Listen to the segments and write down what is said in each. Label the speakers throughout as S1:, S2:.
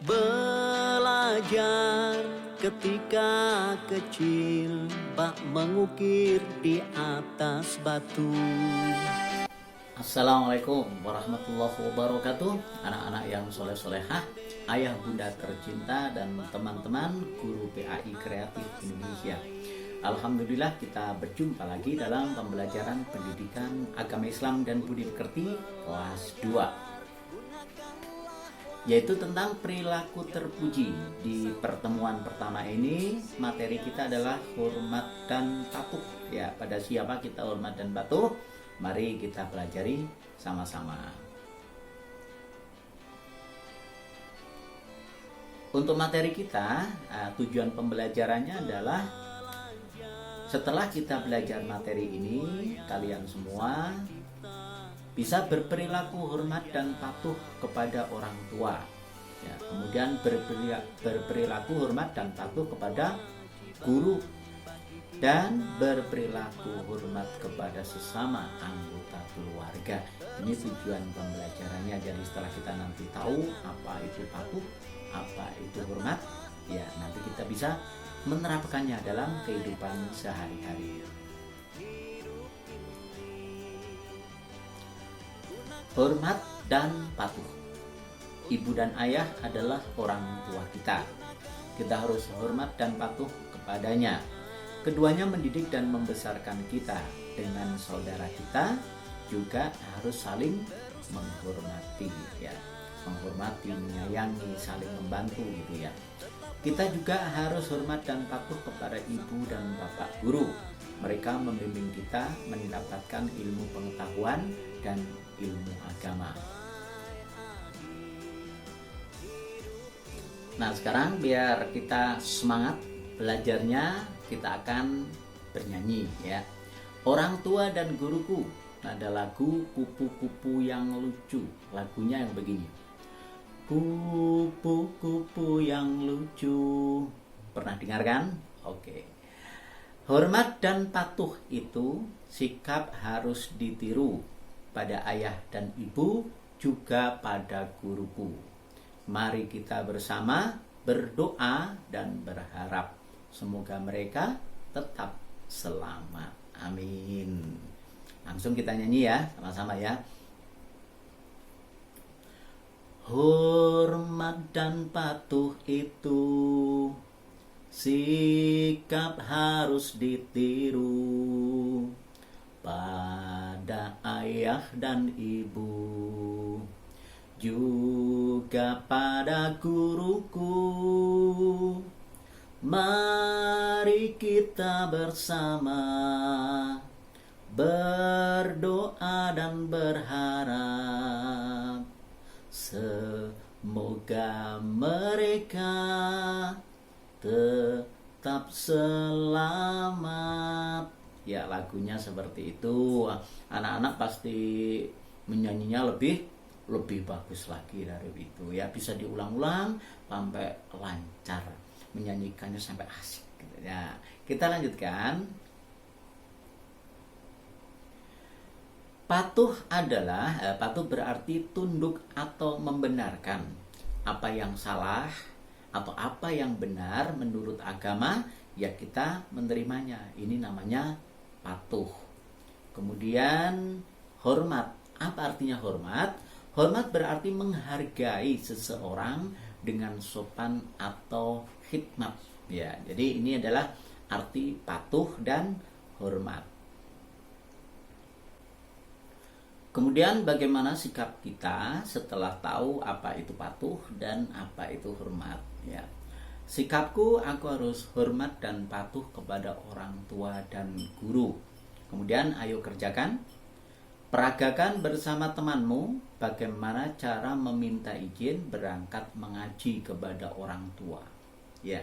S1: Belajar ketika kecil, bak mengukir di atas batu.
S2: Assalamualaikum warahmatullahi wabarakatuh. Anak-anak yang soleh-solehah, ayah bunda tercinta, dan teman-teman guru PAI Kreatif Indonesia. Alhamdulillah kita berjumpa lagi dalam pembelajaran pendidikan agama Islam dan budi pekerti kelas 2, yaitu tentang perilaku terpuji. Di pertemuan pertama ini materi kita adalah hormat dan patuh. Ya, pada siapa kita hormat dan patuh? Mari kita pelajari sama-sama. Untuk materi kita, tujuan pembelajarannya adalah setelah kita belajar materi ini, kalian semua bisa berperilaku hormat dan patuh kepada orang tua. Ya, kemudian berperilaku hormat dan patuh kepada guru, dan berperilaku hormat kepada sesama anggota keluarga. Ini tujuan pembelajarannya. Jadi setelah kita nanti tahu apa itu patuh, apa itu hormat, ya nanti kita bisa menerapkannya dalam kehidupan sehari-hari. Hormat dan patuh. Ibu dan ayah adalah orang tua kita. Kita harus hormat dan patuh kepadanya. Keduanya mendidik dan membesarkan kita. Dengan saudara kita juga harus saling menghormati, ya. Menghormati, menyayangi, saling membantu gitu ya. Kita juga harus hormat dan patuh kepada ibu dan bapak guru. Mereka membimbing kita mendapatkan ilmu pengetahuan dan ilmu agama. Nah, sekarang biar kita semangat belajarnya, kita akan bernyanyi ya. Orang tua dan guruku, ada lagu kupu-kupu yang lucu. Lagunya yang begini. Kupu-kupu yang lucu. Pernah dengar kan? Oke. Hormat dan patuh itu sikap harus ditiru pada ayah dan ibu, juga pada guruku. Mari kita bersama berdoa dan berharap semoga mereka tetap selamat. Amin. Langsung kita nyanyi ya, sama-sama ya. Hormat dan patuh itu sikap harus ditiru pada ayah dan ibu, juga pada guruku. Mari kita bersama berdoa dan berharap semoga mereka tetap selamat. Ya, lagunya seperti itu. Anak-anak pasti menyanyinya lebih bagus lagi dari itu ya. Bisa diulang-ulang sampai lancar, menyanyikannya sampai asik gitu ya. Kita lanjutkan. Patuh berarti tunduk atau membenarkan apa yang salah atau apa yang benar menurut agama, ya kita menerimanya. Ini namanya patuh. Kemudian hormat. Apa artinya hormat? Hormat berarti menghargai seseorang dengan sopan atau khidmat. Ya, jadi ini adalah arti patuh dan hormat. Kemudian bagaimana sikap kita setelah tahu apa itu patuh dan apa itu hormat, ya. Sikapku, aku harus hormat dan patuh kepada orang tua dan guru. Kemudian ayo kerjakan. Peragakan bersama temanmu bagaimana cara meminta izin berangkat mengaji kepada orang tua. Ya,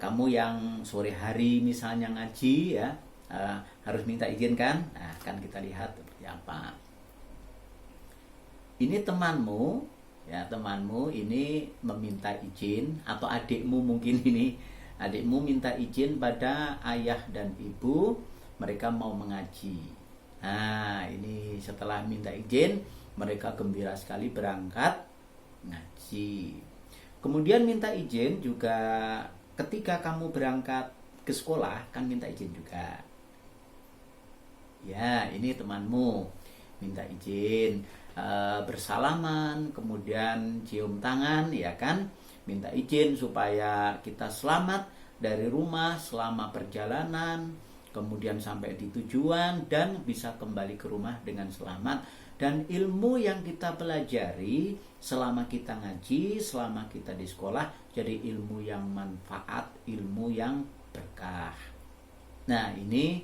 S2: kamu yang sore hari misalnya ngaji ya, harus minta izin kan? Nah, kan kita lihat seperti apa. Ini temanmu, ya temanmu ini meminta izin, atau adikmu mungkin ini, adikmu minta izin pada ayah dan ibu, mereka mau mengaji. Nah, ini setelah minta izin, mereka gembira sekali berangkat ngaji. Kemudian minta izin juga ketika kamu berangkat ke sekolah, kan minta izin juga. Ya, ini temanmu minta izin, bersalaman, kemudian cium tangan, ya kan? Minta izin supaya kita selamat dari rumah selama perjalanan, kemudian sampai di tujuan dan bisa kembali ke rumah dengan selamat. Dan ilmu yang kita pelajari selama kita ngaji, selama kita di sekolah, jadi ilmu yang manfaat, ilmu yang berkah. Nah, ini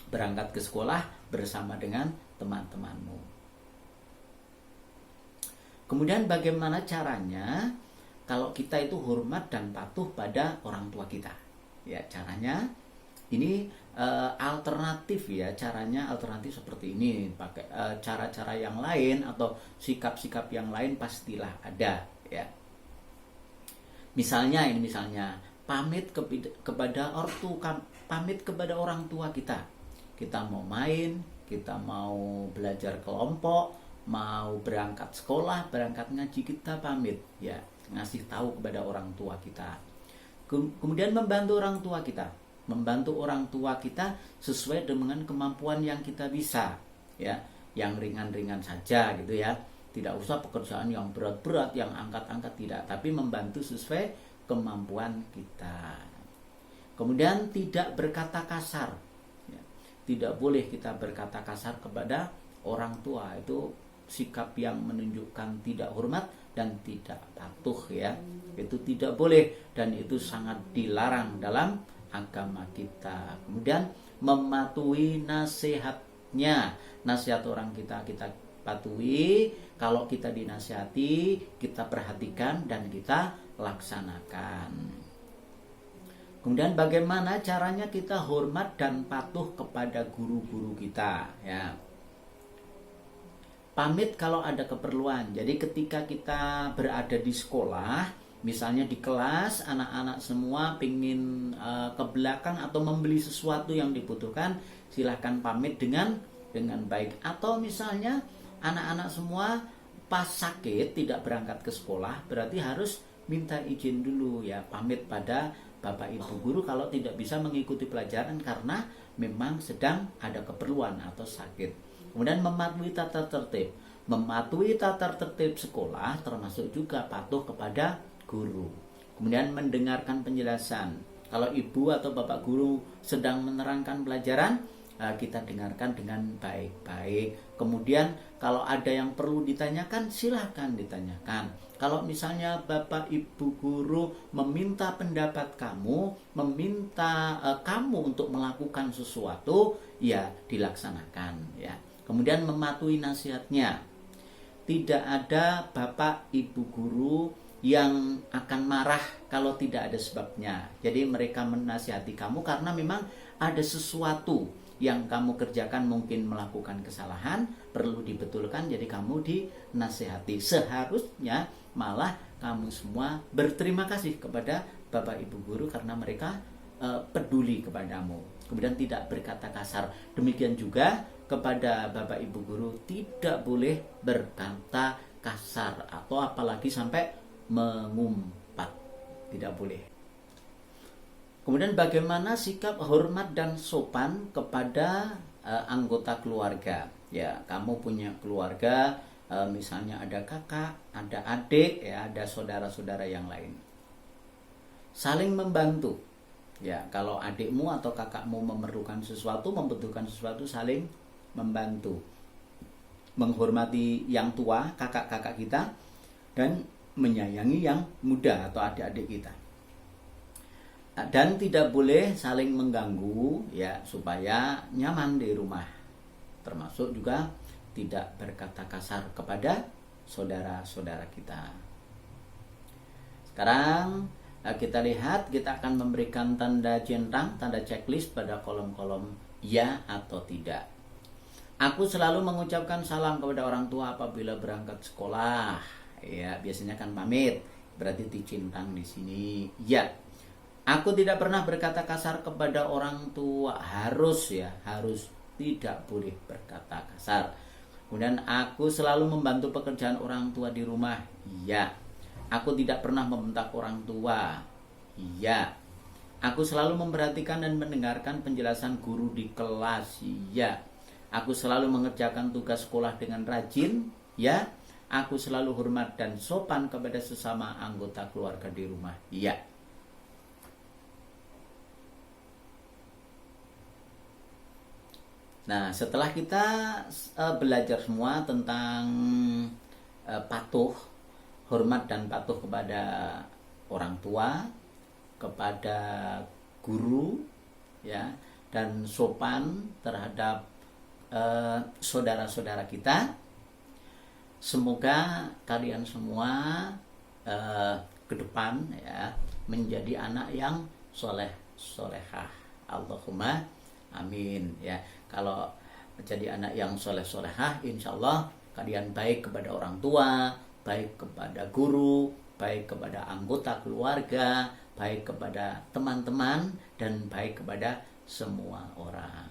S2: berangkat ke sekolah bersama dengan teman-temanmu. Kemudian bagaimana caranya kalau kita itu hormat dan patuh pada orang tua kita? Ya, caranya ini alternatif ya, caranya alternatif seperti ini. Pakai cara-cara yang lain atau sikap-sikap yang lain pastilah ada ya. Misalnya pamit kepada orang tua kita. Kita mau main, kita mau belajar kelompok, mau berangkat sekolah, berangkat ngaji, kita pamit ya, ngasih tahu kepada orang tua kita. Kemudian membantu orang tua kita sesuai dengan kemampuan yang kita bisa ya, yang ringan-ringan saja gitu ya, tidak usah pekerjaan yang berat-berat, yang angkat-angkat, tidak, tapi membantu sesuai kemampuan kita. Kemudian tidak berkata kasar ya. Tidak boleh kita berkata kasar kepada orang tua, itu sikap yang menunjukkan tidak hormat dan tidak patuh ya. Itu tidak boleh dan itu sangat dilarang dalam agama kita. Kemudian mematuhi nasihatnya, nasihat orang kita patuhi. Kalau kita dinasihati, kita perhatikan dan kita laksanakan. Kemudian bagaimana caranya kita hormat dan patuh kepada guru-guru kita ya. Pamit kalau ada keperluan. Jadi ketika kita berada di sekolah, misalnya di kelas, anak-anak semua pingin ke belakang atau membeli sesuatu yang dibutuhkan, silahkan pamit dengan baik. Atau misalnya anak-anak semua pas sakit tidak berangkat ke sekolah, berarti harus minta izin dulu ya, pamit pada Bapak Ibu guru kalau tidak bisa mengikuti pelajaran karena memang sedang ada keperluan atau sakit. Kemudian mematuhi tata tertib. Mematuhi tata tertib sekolah termasuk juga patuh kepada guru. Kemudian mendengarkan penjelasan. Kalau ibu atau bapak guru sedang menerangkan pelajaran, kita dengarkan dengan baik-baik. Kemudian kalau ada yang perlu ditanyakan, silahkan ditanyakan. Kalau misalnya bapak ibu guru meminta pendapat kamu, meminta kamu untuk melakukan sesuatu, ya dilaksanakan ya. Kemudian mematuhi nasihatnya. Tidak ada bapak ibu guru yang akan marah kalau tidak ada sebabnya. Jadi mereka menasihati kamu karena memang ada sesuatu yang kamu kerjakan, mungkin melakukan kesalahan, perlu dibetulkan, jadi kamu dinasihati. Seharusnya malah kamu semua berterima kasih kepada bapak ibu guru karena mereka peduli kepadamu. Kemudian tidak berkata kasar. Demikian juga kepada bapak ibu guru tidak boleh berkata kasar atau apalagi sampai mengumpat, tidak boleh. Kemudian bagaimana sikap hormat dan sopan kepada anggota keluarga. Ya, kamu punya keluarga, misalnya ada kakak, ada adik, ya, ada saudara-saudara yang lain. Saling membantu. Ya, kalau adikmu atau kakakmu memerlukan sesuatu, membutuhkan sesuatu, saling membantu. Menghormati yang tua, kakak-kakak kita, dan menyayangi yang muda atau adik-adik kita. Dan tidak boleh saling mengganggu ya, supaya nyaman di rumah. Termasuk juga tidak berkata kasar kepada saudara-saudara kita. Sekarang kita lihat, kita akan memberikan tanda centang, tanda checklist pada kolom-kolom ya atau tidak. Aku selalu mengucapkan salam kepada orang tua apabila berangkat sekolah. Ya, biasanya kan pamit, berarti dicintang di sini. Ya. Aku tidak pernah berkata kasar kepada orang tua. Harus ya, harus, tidak boleh berkata kasar. Kemudian aku selalu membantu pekerjaan orang tua di rumah. Iya. Aku tidak pernah membentak orang tua. Iya. Aku selalu memperhatikan dan mendengarkan penjelasan guru di kelas. Iya. Aku selalu mengerjakan tugas sekolah dengan rajin. Ya. Aku selalu hormat dan sopan kepada sesama anggota keluarga di rumah. Iya. Nah, setelah kita belajar semua tentang patuh, hormat dan patuh kepada orang tua, kepada guru, ya, dan sopan terhadap saudara-saudara kita. Semoga kalian semua ke depan ya menjadi anak yang soleh solehah. Allahumma amin ya. Kalau jadi anak yang soleh solehah, insya Allah kalian baik kepada orang tua, baik kepada guru, baik kepada anggota keluarga, baik kepada teman-teman, dan baik kepada semua orang.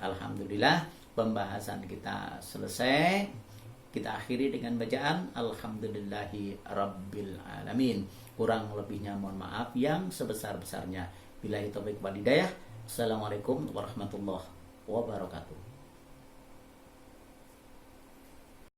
S2: Alhamdulillah, pembahasan kita selesai. Kita akhiri dengan bacaan Alhamdulillahi Rabbil Alamin. Kurang lebihnya mohon maaf yang sebesar-besarnya. Billahi taufiq wal hidayah. Assalamualaikum warahmatullahi wabarakatuh.